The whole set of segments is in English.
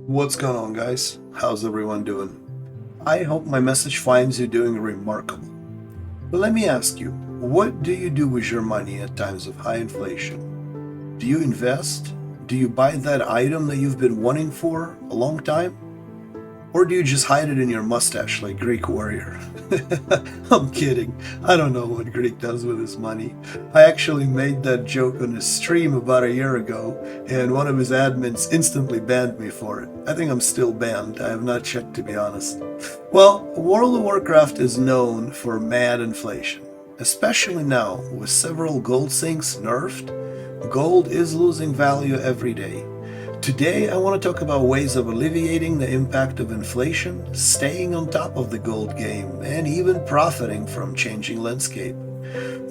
What's going on, guys? How's everyone doing? I hope my message finds you doing remarkable. But let me ask you, what do you do with your money at times of high inflation? Do you invest? Do you buy that item that you've been wanting for a long time? Or do you just hide it in your mustache like Greek warrior? I'm kidding. I don't know what Greek does with his money. I actually made that joke on his stream about a year ago, and one of his admins instantly banned me for it. I think I'm still banned. I have not checked, to be honest. Well, World of Warcraft is known for mad inflation, especially now with several gold sinks nerfed. Gold is losing value every day. Today, I want to talk about ways of alleviating the impact of inflation, staying on top of the gold game, and even profiting from changing landscape.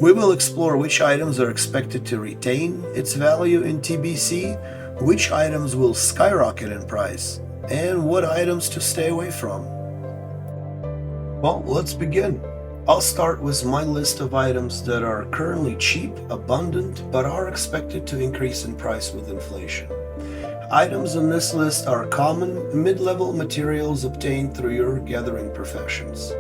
We will explore which items are expected to retain its value in TBC, which items will skyrocket in price, and what items to stay away from. Well, let's begin. I'll start with my list of items that are currently cheap, abundant, but are expected to increase in price with inflation. Items on this list are common, mid-level materials obtained through your gathering professions.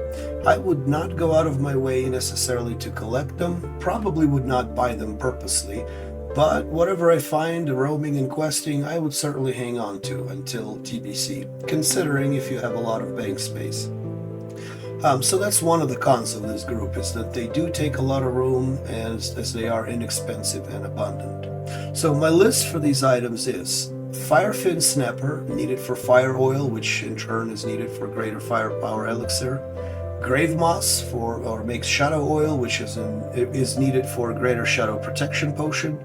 I would not go out of my way necessarily to collect them, probably would not buy them purposely, but whatever I find roaming and questing, I would certainly hang on to until TBC, considering if you have a lot of bank space. So that's one of the cons of this group, is that they do take a lot of room as they are inexpensive and abundant. So my list for these items is Firefin Snapper, needed for fire oil, which in turn is needed for greater firepower elixir. Grave Moss makes shadow oil, which is needed for greater shadow protection potion.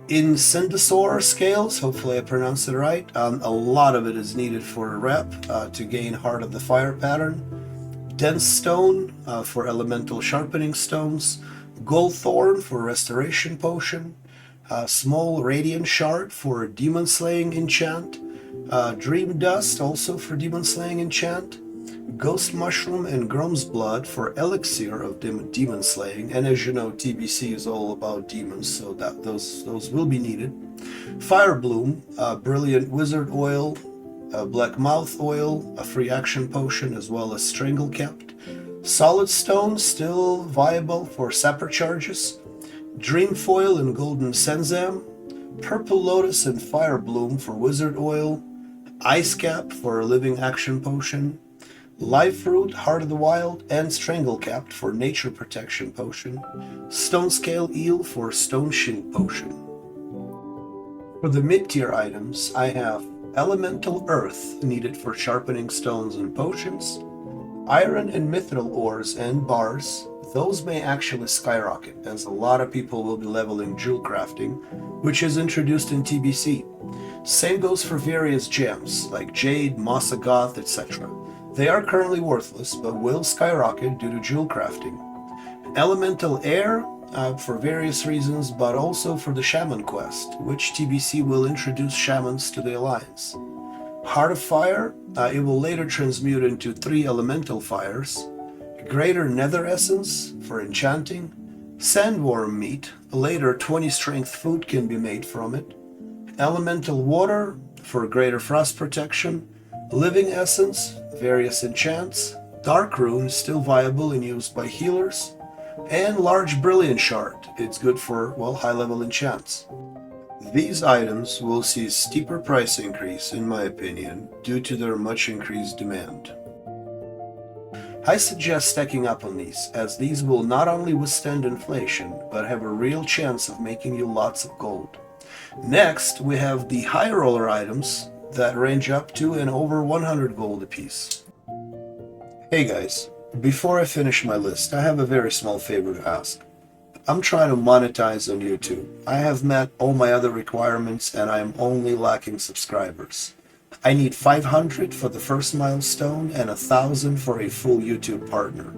Incendisaur scales, hopefully I pronounced it right. A lot of it is needed for rep to gain Heart of the Fire pattern. Dense Stone for elemental sharpening stones. Gold Thorn for restoration potion. Small Radiant Shard for Demon Slaying enchant. Dream Dust also for Demon Slaying enchant. Ghost Mushroom and Grom's Blood for Elixir of Demon Slaying. And as you know, TBC is all about demons, so those will be needed. Fire Bloom, Brilliant Wizard Oil, Black Mouth Oil, a free action potion, as well as Strangle Kept. Solid Stone, still viable for Sapper charges. Dream Foil and Golden Senzam. Purple Lotus and Fire Bloom for Wizard Oil. Ice Cap for a living action potion. Life Fruit, Heart of the Wild, and Strangle Capped for Nature Protection Potion. Stone Scale Eel for Stone Shield Potion. For the mid-tier items, I have Elemental Earth, needed for sharpening stones and potions. Iron and Mithril ores and bars, those may actually skyrocket, as a lot of people will be leveling jewel crafting, which is introduced in TBC. Same goes for various gems, like Jade, Mossagoth, etc. They are currently worthless, but will skyrocket due to jewel crafting. Elemental Air, for various reasons, but also for the Shaman quest, which TBC will introduce shamans to the Alliance. Heart of Fire, it will later transmute into 3 elemental fires. Greater Nether Essence for enchanting. Sandworm Meat, later 20 strength food can be made from it. Elemental Water for greater frost protection. Living Essence, various enchants. Dark Rune, still viable and used by healers. And Large Brilliant Shard, it's good for, well, high-level enchants. These items will see steeper price increase, in my opinion, due to their much increased demand. I suggest stacking up on these, as these will not only withstand inflation, but have a real chance of making you lots of gold. Next, we have the high roller items that range up to and over 100 gold apiece. Hey guys, before I finish my list, I have a very small favor to ask. I'm trying to monetize on YouTube. I have met all my other requirements and I am only lacking subscribers. I need 500 for the first milestone and 1,000 for a full YouTube partner.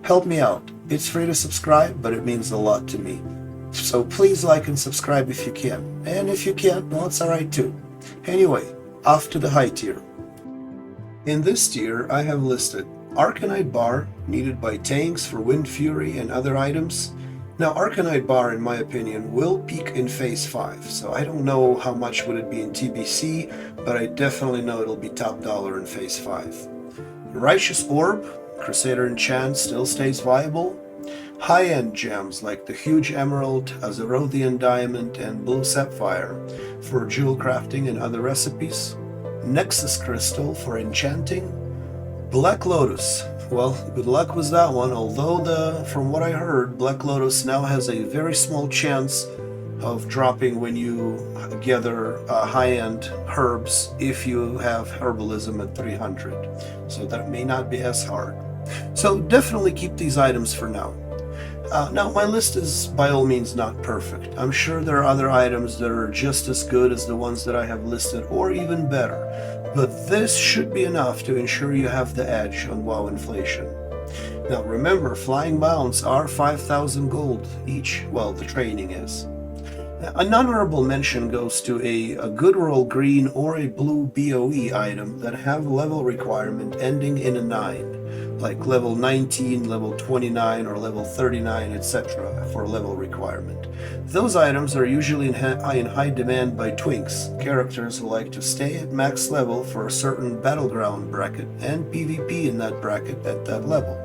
Help me out. It's free to subscribe, but it means a lot to me. So please like and subscribe if you can. And if you can't, well, it's alright too. Anyway, off to the high tier. In this tier, I have listed Arcanite Bar, needed by tanks for Wind Fury and other items. Now, Arcanite Bar, in my opinion, will peak in Phase 5, so I don't know how much would it be in TBC, but I definitely know it'll be top dollar in Phase 5. Righteous Orb, Crusader Enchant still stays viable. High-end gems like the Huge Emerald, Azerothian Diamond, and Blue Sapphire for jewel crafting and other recipes. Nexus Crystal for enchanting. Black Lotus. Well, good luck with that one, although from what I heard, Black Lotus now has a very small chance of dropping when you gather high-end herbs if you have herbalism at 300. So that may not be as hard. So definitely keep these items for now. Now, my list is by all means not perfect. I'm sure there are other items that are just as good as the ones that I have listed, or even better. But this should be enough to ensure you have the edge on WoW inflation. Now remember, flying mounts are 5,000 gold each. Well, the training is. An honorable mention goes to a good roll green or a blue BOE item that have level requirement ending in a 9, like level 19, level 29, or level 39, etc. for level requirement. Those items are usually in high demand by twinks, characters who like to stay at max level for a certain battleground bracket and PvP in that bracket at that level.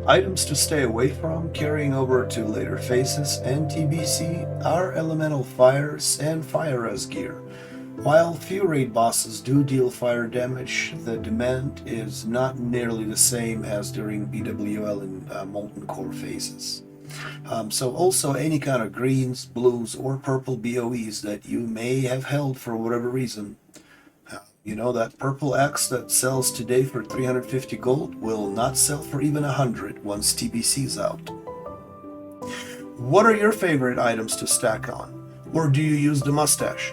Items to stay away from carrying over to later phases and TBC are elemental fires and fire res gear. While few raid bosses do deal fire damage, the demand is not nearly the same as during BWL and Molten Core phases. So also any kind of greens, blues, or purple BOEs that you may have held for whatever reason. You know, that purple X that sells today for 350 gold will not sell for even 100 once TBC's out. What are your favorite items to stack on? Or do you use the mustache?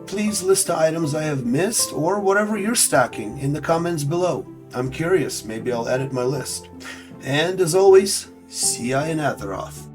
Please list the items I have missed or whatever you're stacking in the comments below. I'm curious, maybe I'll edit my list. And as always, see ya in Azeroth.